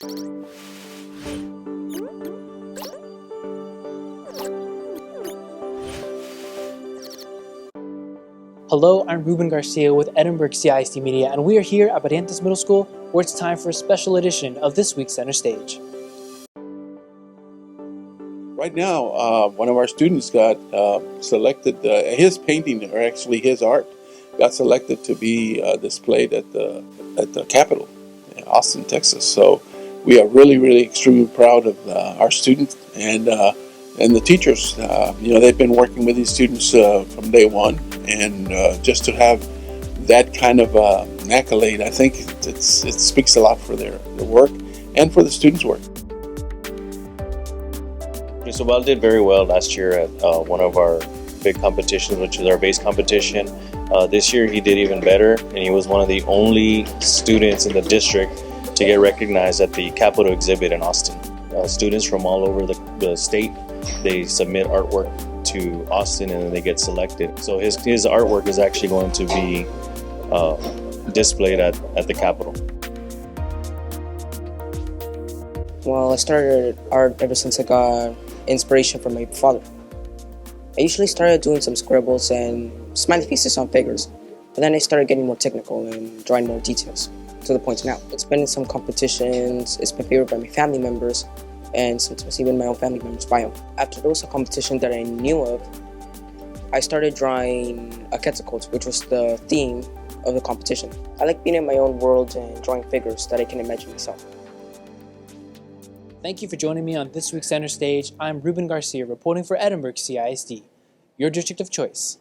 Hello, I'm Ruben Garcia with Edinburgh ECISD Media, and we are here at Barrientes Middle School, where it's time for a special edition of this week's Center Stage. Right now, one of our students got selected, his painting, or actually his art, got selected to be displayed at the Capitol in Austin, Texas. So we are really extremely proud of our students and the teachers. They've been working with these students from day one, and just to have that kind of an accolade, I think it speaks a lot for their work and for the students' work. So Val did very well last year at one of our big competitions, which is our base competition. This year he did even better, and he was one of the only students in the district to get recognized at the Capitol exhibit in Austin. Students from all over the state, they submit artwork to Austin and then they get selected. So his artwork is actually going to be displayed at the Capitol. Well, I started art ever since I got inspiration from my father. I usually started doing some scribbles and smiley faces on figures, but then I started getting more technical and drawing more details, to the point now. It's been in some competitions, it's been favored by my family members, and sometimes even my own family members buy them. After there was a competition that I knew of, I started drawing a Quetzalcoatl, which was the theme of the competition. I like being in my own world and drawing figures that I can imagine myself. Thank you for joining me on this week's Center Stage. I'm Ruben Garcia, reporting for Edinburgh ECISD, your district of choice.